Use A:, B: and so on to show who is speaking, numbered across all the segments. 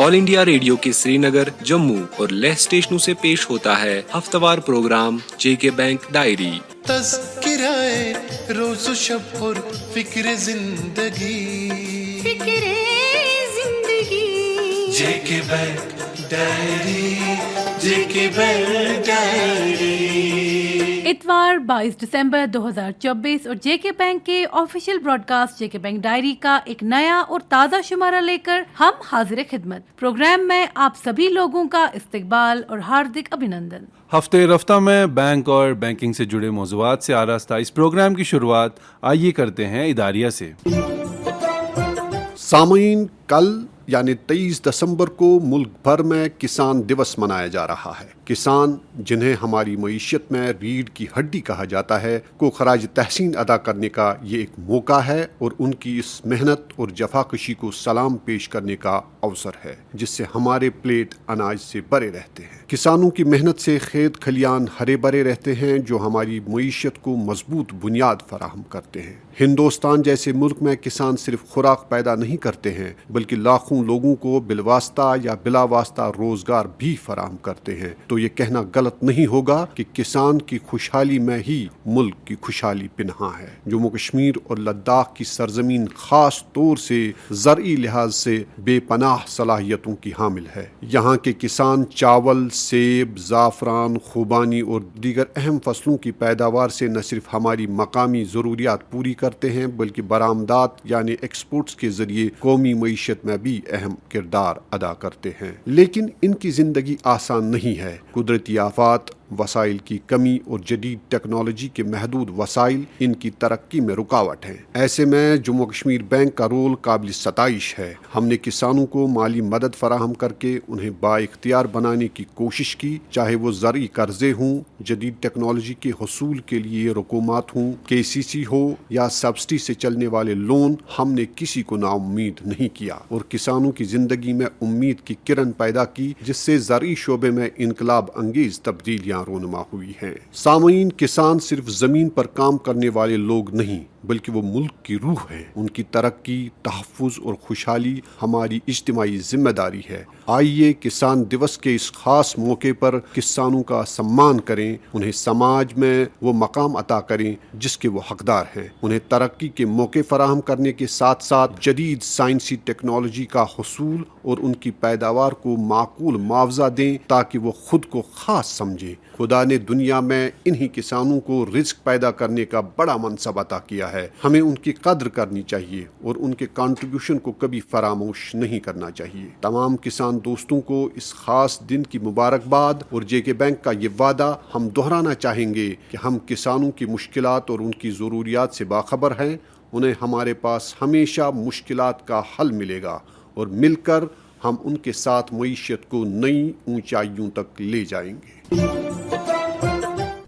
A: All India radio के श्रीनगर, जम्मू और लेह स्टेशनों से पेश होता है हफ्तावार प्रोग्राम जेके बैंक डायरी।
B: तज़किराए रोज़ व शब और फिक्र जिंदगी जेके बैंक डायरी, जेके बैंक डायरी।
C: इतवार 22 दिसंबर 2024 और जेके बैंक के ऑफिशियल ब्रॉडकास्ट जेके बैंक डायरी का एक नया और ताज़ा शुमारा लेकर हम हाजिर खिदमत। प्रोग्राम में आप सभी लोगों का इस्तकबाल और हार्दिक अभिनंदन।
D: हफ्ते रफ्ता में बैंक और बैंकिंग से जुड़े मौज़ूआत से आरास्ता इस प्रोग्राम की शुरुआत आइए करते हैं इदारिया से।
E: सामीन, कल यानी 23 दिसंबर को मुल्क भर में किसान दिवस मनाया जा रहा है। किसान, जिन्हें हमारी मईशत में रीढ़ की हड्डी कहा जाता है, को खराज तहसीन अदा करने का ये एक मौका है और उनकी इस मेहनत और जफाकशी को सलाम पेश करने का अवसर है, जिससे हमारे प्लेट अनाज से भरे रहते हैं। किसानों की मेहनत से खेत खलियान हरे भरे रहते हैं, जो हमारी मईशत को मजबूत बुनियाद फराहम करते हैं। हिंदुस्तान जैसे मुल्क में किसान सिर्फ खुराक पैदा नहीं करते हैं, बल्कि लाखों लोगों को बिलवास्ता या बिलावास्ता रोजगार भी फराहम करते हैं। तो ये कहना गलत नहीं होगा कि किसान की खुशहाली में ही मुल्क की खुशहाली पिन्हा है। जम्मू कश्मीर और लद्दाख की सरजमीन खास तौर से ज़रई लिहाज से बेपनाह सलाहियतों की हामिल है। यहाँ के किसान चावल, सेब, ज़ाफ़रान, खुबानी और दीगर अहम फसलों की पैदावार से न सिर्फ हमारी मकामी ज़रूरियात पूरी करते हैं, बल्कि बरामदात यानी एक्सपोर्ट्स के ज़रिए कौमी मईशत में भी अहम किरदार अदा करते हैं। लेकिन इनकी ज़िंदगी आसान नहीं है। कुदरती आफात, वसाइल की कमी और जदीद टेक्नोलॉजी के महदूद वसाइल इनकी तरक्की में रुकावट हैं। ऐसे में जम्मू कश्मीर बैंक का रोल काबिल सताइश है। हमने किसानों को माली मदद फराहम करके उन्हें बाइख्तियार बनाने की कोशिश की, चाहे वो ज़रई कर्जे हों, जदीद टेक्नोलॉजी के हसूल के लिए रकूमात हों, KCC हो या सब्सिडी से चलने वाले लोन। हमने किसी को नाउम्मीद नहीं किया और किसानों की ज़िंदगी में उम्मीद की किरण पैदा की, जिससे ज़रई शोबे में इनकलाब अंगेज तब्दीलियाँ रोनुमा हुई हैं। सामईन, किसान सिर्फ जमीन पर काम करने वाले लोग नहीं, बल्कि वो मुल्क की रूह है। उनकी तरक्की, तहफ़्फ़ुज़ और खुशहाली हमारी इज्तिमाई जिम्मेदारी है। आइए किसान दिवस के इस खास मौके पर किसानों का सम्मान करें, उन्हें समाज में वो मकाम अता करें जिसके वो हकदार हैं। उन्हें तरक्की के मौके फराहम करने के साथ साथ जदीद साइंसी टेक्नोलॉजी का हसूल और उनकी पैदावार को माकूल मुआवजा दें, ताकि वो खुद को खास समझें। खुदा ने दुनिया में इन्हीं किसानों को रिस्क पैदा करने का बड़ा मनसब अता किया है। हमें उनकी कद्र करनी चाहिए और उनके कंट्रीब्यूशन को कभी फरामोश नहीं करना चाहिए। तमाम किसान दोस्तों को इस खास दिन की मुबारकबाद और जेके बैंक का ये वादा हम दोहराना चाहेंगे कि हम किसानों की मुश्किलात और उनकी ज़रूरियात से बाखबर हैं। उन्हें हमारे पास हमेशा मुश्किलात का हल मिलेगा और मिलकर हम उनके साथ मईशत को नई ऊंचाइयों तक ले जाएंगे।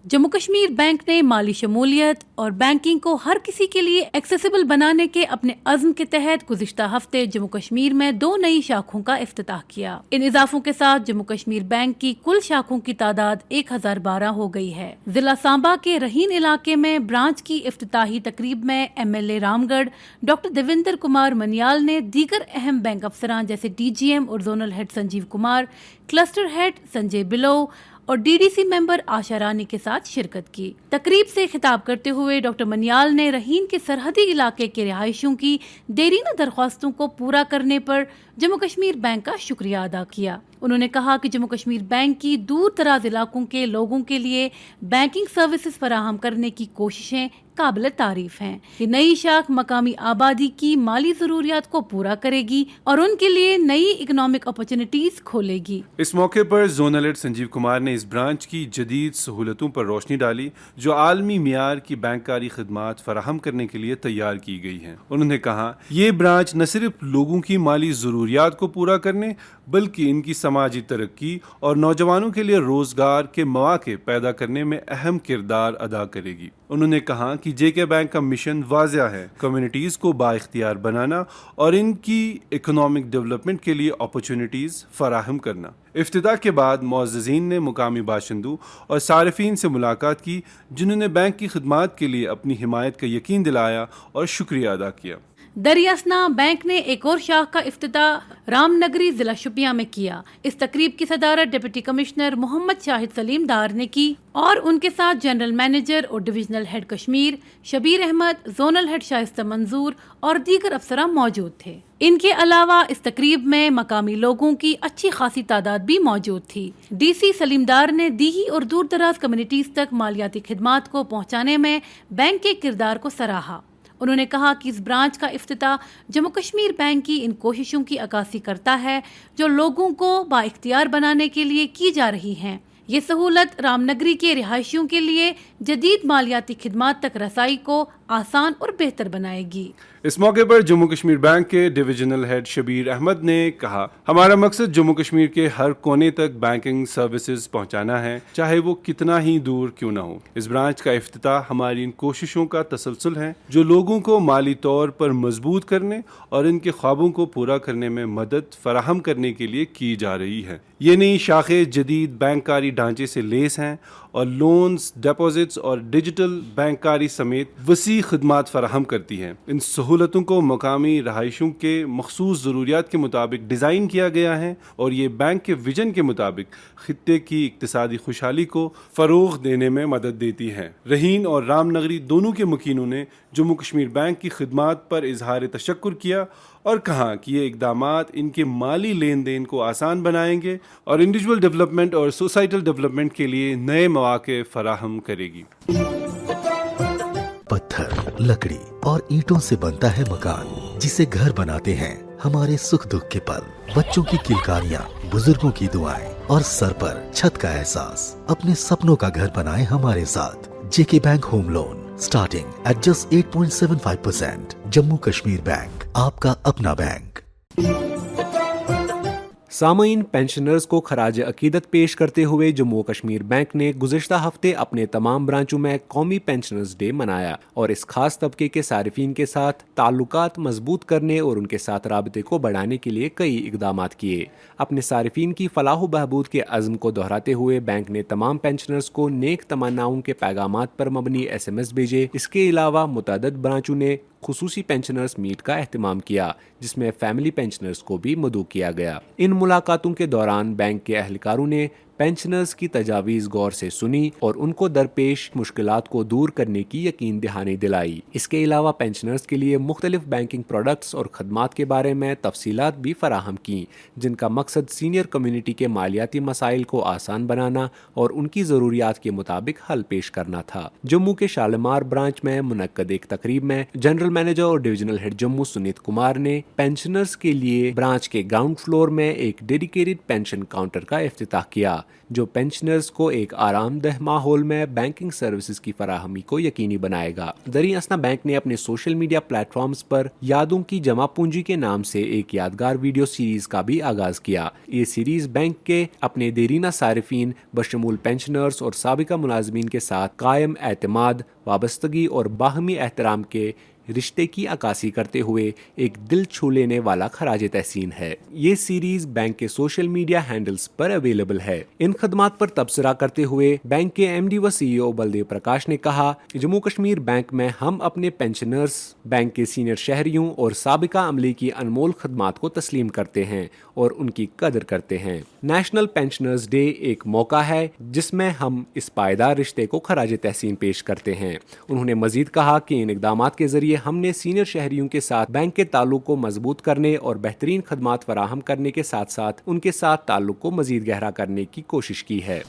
C: जम्मू कश्मीर बैंक ने माली शमूलियत और बैंकिंग को हर किसी के लिए एक्सेसिबल बनाने के अपने अज़्म के तहत गुज़िश्ता हफ्ते जम्मू कश्मीर में 2 नई शाखों का इफ्तिताह किया। इन इजाफों के साथ जम्मू कश्मीर बैंक की कुल शाखों की तादाद 1012 हो गई है। जिला सांबा के रहीन इलाके में ब्रांच की इफ्तिताही तकरीब में MLA रामगढ़ डॉक्टर देवेंद्र कुमार मनियाल ने दीगर अहम बैंक अफसरान जैसे DGM और zonal head Sanjeev Kumar, cluster head Sanjay below और DDC मेंबर आशा रानी के साथ शिरकत की। तकरीब से खिताब करते हुए डॉक्टर मनियाल ने रहीन के सरहदी इलाके के रिहायशियों की देरीना दरख्वास्तों को पूरा करने पर जम्मू कश्मीर बैंक का शुक्रिया अदा किया। उन्होंने कहा कि जम्मू कश्मीर बैंक की दूर दराज इलाकों के लोगों के लिए बैंकिंग सर्विसेज फराहम करने की कोशिशें काबिल तारीफ हैं। ये नई शाख मकामी आबादी की माली जरूरियात को पूरा करेगी और उनके लिए नई इकोनॉमिक अपॉर्चुनिटीज खोलेगी।
D: इस मौके पर जोनल हेड संजीव कुमार ने इस ब्रांच की जदीद सहूलतों पर रोशनी डाली, जो आलमी मियार की बैंककारी खिदमात फराहम करने के लिए तैयार की गई हैं। उन्होंने कहा, ये ब्रांच न सिर्फ लोगों की माली जरूरियात को पूरा करने, बल्कि इनकी समाजी तरक्की और नौजवानों के लिए रोजगार के मौके पैदा करने में अहम किरदार अदा करेगी। उन्होंने कहा कि जेके बैंक का मिशन वाज़िह है, कम्युनिटीज़ को बाइख्तियार बनाना और इनकी इकोनॉमिक डेवलपमेंट के लिए अपॉर्चुनिटीज़ फराहम करना। इफ्तिताह के बाद मुअज़्ज़िज़ीन ने मुकामी बाशिंदों और सारिफीन से मुलाकात की, जिन्होंने बैंक की खिदमात के लिए अपनी हिमायत का यकीन दिलाया और शुक्रिया अदा किया।
C: दरियासना बैंक ने एक और शाख का इफ्तिताह रामनगरी जिला शुपिया में किया। इस तकरीब की सदारत डिप्टी कमिश्नर मोहम्मद शाहिद सलीम डार ने की और उनके साथ जनरल मैनेजर और divisional head Kashmir Shabir Ahmad, zonal head Shaista Manzoor और दीगर अफसरान मौजूद थे। इनके अलावा इस तकरीब में मकामी लोगों की अच्छी खासी तादाद भी मौजूद थी। DC सलीम डार ने दीही और दूर दराज कम्युनिटीज तक मालियाती खिदमात को पहुँचाने में बैंक के किरदार को सराहा। उन्होंने कहा कि इस ब्रांच का इफ्तिताह जम्मू कश्मीर बैंक की इन कोशिशों की अक्कासी करता है जो लोगों को बाइख्तियार बनाने के लिए की जा रही हैं। ये सहूलत रामनगरी के रिहायशियों के लिए जदीद मालियाती खिदमात तक रसाई को आसान और बेहतर बनाएगी।
D: इस मौके पर जम्मू कश्मीर बैंक के डिविजनल हेड शबीर अहमद ने कहा, हमारा मकसद जम्मू कश्मीर के हर कोने तक बैंकिंग सर्विसेज पहुंचाना है, चाहे वो कितना ही दूर क्यों ना हो। इस ब्रांच का इफ्तिताह हमारी इन कोशिशों का तसलसल है जो लोगों को माली तौर पर मजबूत करने और इनके ख्वाबों को पूरा करने में मदद फराहम करने के लिए की जा रही है। ये नई शाखें जदीद बैंककारी ढांचे से लेस हैं और लोन्स, डिपॉजिट्स और डिजिटल बैंककारी समेत वसी खदमात फराहम करती हैं। इन सहूलतों को मकामी रहायशों के मखसूस ज़रूरियात के मुताबिक डिज़ाइन किया गया है और ये बैंक के विजन के मुताबिक खित्ते की इक्तिसादी खुशहाली को फ़रोग़ देने में मदद देती हैं। रहीन और रामनगरी दोनों के मुकीनों ने जम्मू कश्मीर बैंक की खिदमात पर इजहार तशक्कुर किया और कहा कि ये इक़दामात इनके माली लेन देन को आसान बनाएंगे और इंडिविजुअल डेवलपमेंट और सोसाइटल डेवलपमेंट के लिए नए मौके फराहम करेगी।
F: पत्थर, लकड़ी और ईंटों से बनता है मकान, जिसे घर बनाते हैं हमारे सुख दुख के पल, बच्चों की किलकारियां, बुजुर्गों की दुआएं और सर पर छत का एहसास। अपने सपनों का घर बनाएं हमारे साथ। JK bank home loan starting at just 8.75%। Jammu Kashmir bank, आपका अपना बैंक।
A: सामईन, पेंशनर्स को खराज अकीदत पेश करते हुए जम्मू कश्मीर बैंक ने गुज़िश्ता हफ्ते अपने तमाम ब्रांचों में कौमी पेंशनर्स डे मनाया और इस खास तबके के सारिफीन के साथ ताल्लुकात मजबूत करने और उनके साथ राबते को बढ़ाने के लिए कई इकदामात किए। अपने सारिफीन की फलाह बहबूद के अज़्म को दोहराते हुए बैंक ने तमाम पेंशनर्स को नेक तमन्नाओं के पैगामात पर मबनी SMS भेजे। इसके अलावा मुतअद्दिद ब्रांचों ने खुसूसी पेंशनर्स मीट का एहतमाम किया, जिसमें फैमिली पेंशनर्स को भी मदऊ किया गया। इन मुलाकातों के दौरान बैंक के अहलकारों ने पेंशनर्स की तजावीज़ गौर से सुनी और उनको दरपेश मुश्किलात को दूर करने की यकीन दहानी दिलाई। इसके अलावा पेंशनर्स के लिए मुख्तलिफ बैंकिंग प्रोडक्ट्स और खदमात के बारे में तफसीलात भी फराहम की, जिनका मकसद सीनियर कम्युनिटी के मालियाती मसाइल को आसान बनाना और उनकी ज़रूरियात के मुताबिक हल पेश करना था। जम्मू के शालीमार ब्रांच में मुनक्कद एक तकरीब में जनरल मैनेजर और डिविजनल हेड जम्मू सुनीत कुमार ने पेंशनर्स के लिए ब्रांच के ग्राउंड फ्लोर में एक डेडिकेटेड पेंशन काउंटर का इफ्तिताह किया, जो पेंशनर्स को एक आरामदेह माहौल में बैंकिंग सर्विसेज की फराहमी को यकीनी बनाएगा। दरियासना बैंक ने अपने सोशल मीडिया प्लेटफॉर्म्स पर यादों की जमा पूंजी के नाम से एक यादगार वीडियो सीरीज का भी आगाज किया। ये सीरीज बैंक के अपने देरीना सारिफीन बशमूल पेंशनर्स और साबिका मुलाजमीन के साथ कायम एतमाद, वाबस्तगी और बाहमी एहतराम के रिश्ते की अक्कासी करते हुए एक दिल छू लेने वाला खराज तहसीन है। ये सीरीज बैंक के सोशल मीडिया हैंडल्स पर अवेलेबल है। इन खदमात पर तबसरा करते हुए बैंक के MD व CEO बलदेव प्रकाश ने कहा, जम्मू कश्मीर बैंक में हम अपने पेंशनर्स, बैंक के सीनियर शहरियों और साबिका अमले की अनमोल खदमात को तस्लीम करते हैं और उनकी कदर करते हैं। नेशनल पेंशनर्स डे एक मौका है जिसमें हम इस पायदार रिश्ते को खराज तहसीन पेश करते हैं। उन्होंने मजीद कहा कि इन इक़दामात के जरिए हमने सीनियर शहरियों के साथ बैंक के ताल्लुक को मजबूत करने और बेहतरीन खदमात फराहम करने के साथ साथ उनके साथ ताल्लुक को मजीद गहरा करने की कोशिश की है।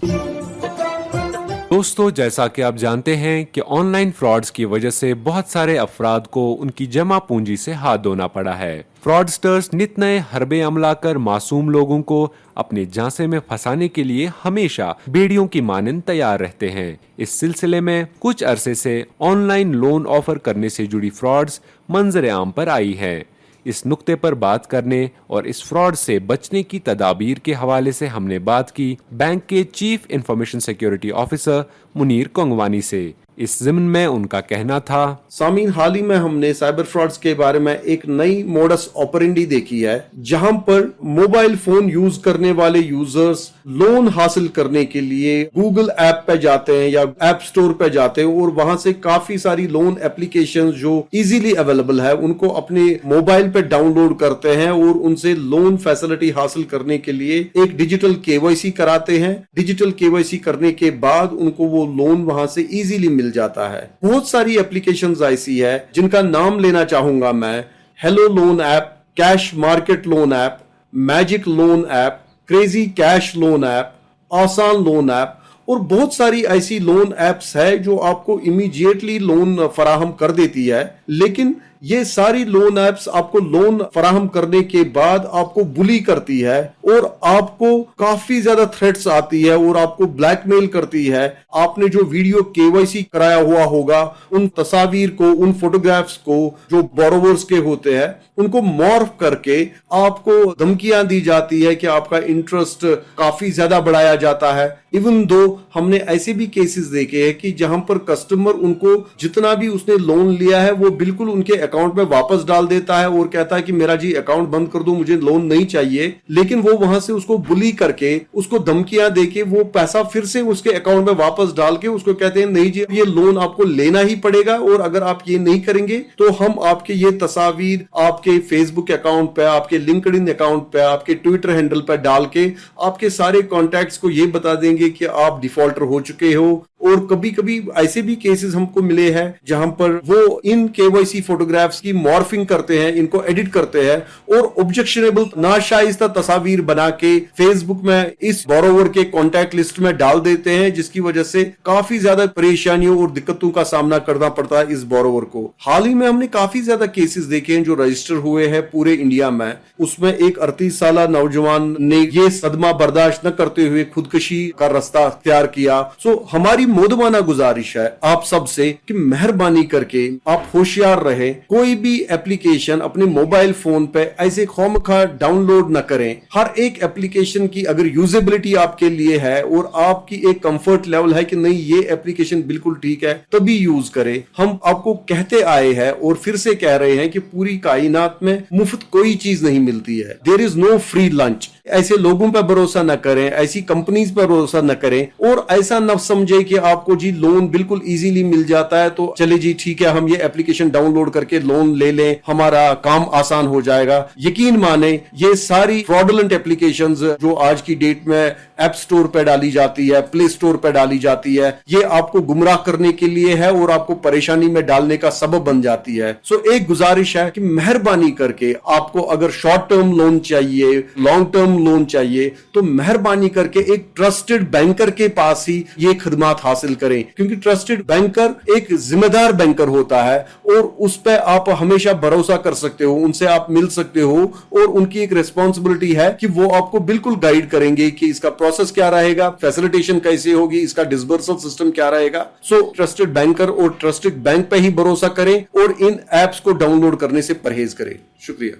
A: दोस्तों, जैसा कि आप जानते हैं कि ऑनलाइन फ्रॉड्स की वजह से बहुत सारे अफराद को उनकी जमा पूंजी से हाथ धोना पड़ा है। फ्रॉडस्टर्स नित नए हरबे अमला कर मासूम लोगों को अपने झांसे में फंसाने के लिए हमेशा बेड़ियों की मानंद तैयार रहते हैं। इस सिलसिले में कुछ अरसे से ऑनलाइन लोन ऑफर करने से जुड़ी फ्रॉड्स मंजर आम पर आई है। इस नुक्ते पर बात करने और इस फ्रॉड से बचने की तदाबीर के हवाले से हमने बात की बैंक के chief information security officer Munir Kongwani से। इस ज़िम्न में उनका कहना था,
G: सामीन, हाल ही में हमने साइबर फ्रॉड्स के बारे में एक नई मोडस ऑपरेंडी देखी है, जहां पर मोबाइल फोन यूज करने वाले यूजर्स लोन हासिल करने के लिए गूगल ऐप पे जाते हैं या ऐप स्टोर पे जाते हैं और वहां से काफी सारी लोन एप्लीकेशंस जो इजीली अवेलेबल है उनको अपने मोबाइल पे डाउनलोड करते हैं और उनसे लोन फैसिलिटी हासिल करने के लिए एक डिजिटल केवाईसी कराते हैं। डिजिटल केवाईसी करने के बाद उनको वो लोन वहां से इजीली मिल जाता है। बहुत सारी एप्लीकेशंस ऐसी है जिनका नाम लेना चाहूंगा मैं, hello loan app, cash market loan app, magic loan app, crazy cash loan app, आसान लोन ऐप और बहुत सारी ऐसी लोन एप्स है जो आपको इमीडिएटली लोन फराहम कर देती है। लेकिन ये सारी लोन एप्स आपको लोन फराहम करने के बाद आपको बुली करती है और आपको काफी ज्यादा थ्रेट्स आती है और आपको ब्लैकमेल करती है। आपने जो वीडियो केवाईसी कराया हुआ होगा, उन तस्वीर को, उन फोटोग्राफ्स को जो बोरोवर्स के होते हैं उनको मॉर्फ करके आपको धमकियां दी जाती है कि आपका इंटरेस्ट काफी ज्यादा बढ़ाया जाता है। इवन दो हमने ऐसे भी केसेस देखे हैं कि जहां पर कस्टमर उनको जितना भी उसने लोन लिया है वो बिल्कुल उनके अकाउंट में वापस डाल देता है और कहता है कि मेरा जी अकाउंट बंद कर दो, मुझे लोन नहीं चाहिए। लेकिन वो वहां से उसको बुली करके, उसको धमकियां देके वो पैसा फिर से उसके अकाउंट में वापस डाल के उसको कहते हैं नहीं जी ये लोन आपको लेना ही पड़ेगा और अगर आप ये नहीं करेंगे तो हम आपके ये तस्वीर आपके फेसबुक अकाउंट पे, आपके लिंक्डइन अकाउंट पे, आपके ट्विटर हैंडल पे डाल के आपके सारे कॉन्टैक्ट्स को ये बता देंगे कि आप डिफॉल्टर हो चुके हो। और कभी कभी ऐसे भी केसेस हमको मिले हैं जहां पर वो इन केवाईसी फोटोग्राफ्स की मॉर्फिंग करते हैं, इनको एडिट करते हैं और ऑब्जेक्शनेबल नाशाइस्ता तस्वीर बना के फेसबुक में इस बोरोवर के कॉन्टैक्ट लिस्ट में डाल देते हैं, जिसकी वजह से काफी ज्यादा परेशानियों और दिक्कतों का सामना करना पड़ता है इस बोरोवर को। हाल ही में हमने काफी ज्यादा केसेस देखे हैं जो रजिस्टर हुए हैं पूरे इंडिया में। उसमें एक 38 साल नौजवान ने ये सदमा बर्दाश्त न करते हुए खुदकुशी का रास्ता अख्तियार किया। सो हमारी मोदमाना गुजारिश है आप सबसे कि मेहरबानी करके आप होशियार रहे, कोई भी एप्लीकेशन अपने मोबाइल फोन पे ऐसे खौमखा डाउनलोड न करें। हर एक एप्लीकेशन की अगर यूजेबिलिटी आपके लिए है और आपकी एक कंफर्ट लेवल है कि नहीं ये एप्लीकेशन बिल्कुल ठीक है, तभी यूज करें। हम आपको कहते आए हैं और फिर से कह रहे हैं कि पूरी कायनात में मुफ्त कोई चीज नहीं मिलती है। There is no free lunch. ऐसे लोगों पर भरोसा न करें, ऐसी कंपनीज पर भरोसा न करें और ऐसा न समझे कि आपको जी लोन बिल्कुल इजीली मिल जाता है तो चले जी ठीक है हम ये एप्लीकेशन डाउनलोड करके लोन ले लें, हमारा काम आसान हो जाएगा। यकीन माने ये सारी फ्रॉडुलेंट एप्लीकेशंस जो आज की डेट में ऐप स्टोर पे डाली जाती है, प्ले स्टोर पे डाली जाती है, ये आपको गुमराह करने के लिए है और आपको परेशानी में डालने का सबब बन जाती है। सो एक गुजारिश है कि मेहरबानी करके आपको अगर शॉर्ट टर्म लोन चाहिए, लॉन्ग टर्म लोन चाहिए तो मेहरबानी करके एक ट्रस्टेड बैंकर के पास ही ये खिदमात हासिल करें, क्योंकि ट्रस्टेड बैंकर एक जिम्मेदार बैंकर होता है और उस पे आप हमेशा भरोसा कर सकते हो, उनसे आप मिल सकते हो और उनकी एक रिस्पॉन्सिबिलिटी है कि वो आपको बिल्कुल गाइड करेंगे कि इसका प्रोसेस क्या रहेगा, फैसिलिटेशन कैसे होगी, इसका डिसबर्सल सिस्टम क्या रहेगा। सो ट्रस्टेड बैंकर और ट्रस्टेड बैंक पे ही भरोसा करें और इन एप्स को डाउनलोड करने से परहेज करें। शुक्रिया।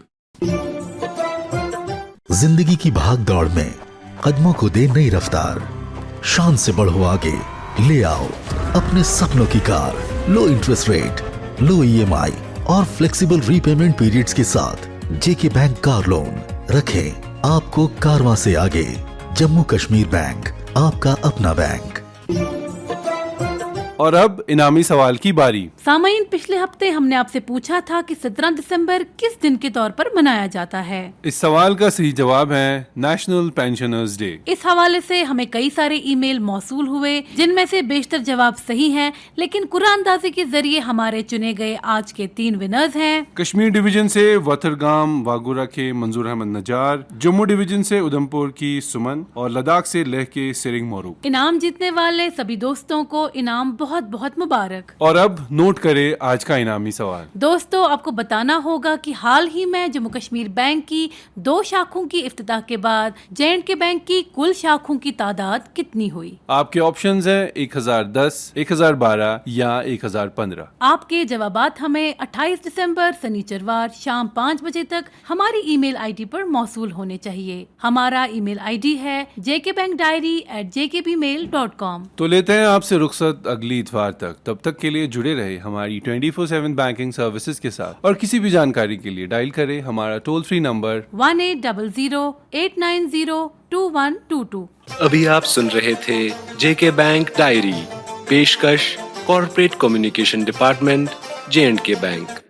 F: जिंदगी की भाग दौड़ में कदमों को दे नई रफ्तार, शान से बढ़ो आगे, ले आओ अपने सपनों की कार। लो इंटरेस्ट रेट, लो ईएमआई और फ्लेक्सिबल रीपेमेंट पीरियड्स के साथ जेके बैंक कार लोन रखें आपको कारवां से आगे। जम्मू कश्मीर बैंक, आपका अपना बैंक।
D: और अब इनामी सवाल की बारी।
C: सामाइन, पिछले हफ्ते हमने आपसे पूछा था कि 17 दिसंबर किस दिन के तौर पर मनाया जाता है।
D: इस सवाल का सही जवाब है नेशनल पेंशनर्स डे।
C: इस हवाले से हमें कई सारे ईमेल मौसूल हुए जिनमें से बेशतर जवाब सही हैं, लेकिन कुरानदाजी के जरिए हमारे चुने गए आज के 3 विनर्स हैं।
D: कश्मीर डिवीजन से वथरगाम वागुरा के मंजूर अहमद नजार, जम्मू डिवीजन से उधमपुर की सुमन और लद्दाख से लेह के सिरिंग मोरूक।
C: इनाम जीतने वाले सभी दोस्तों को इनाम बहुत बहुत मुबारक।
D: और अब नोट करें आज का इनामी सवाल।
C: दोस्तों, आपको बताना होगा कि हाल ही में जम्मू कश्मीर बैंक की 2 शाखों की इफ्तिताह के बाद J&K बैंक की कुल शाखों की तादाद कितनी हुई?
D: आपके ऑप्शंस हैं 1010, 1012 या 1015।
C: आपके जवाबात हमें 28 दिसंबर शनिचरवार शाम 5 बजे तक हमारी ईमेल आईडी पर मौसूल होने चाहिए। हमारा ईमेल आईडी है jkbankdiary@jkbmail.com।
D: तो लेते हैं आपसे रुखसत अगली اگلی اتوار تک. تب تک کے لیے جڑے رہے ہماری 24/7 بینکنگ سروسز کے ساتھ, اور کسی بھی جانکاری کے لیے ڈائل کریں ہمارا ٹول فری نمبر
C: 1800-890-2122.
A: ابھی آپ سن رہے تھے JK بینک ڈائری, پیشکش corporate communication department, J&K bank.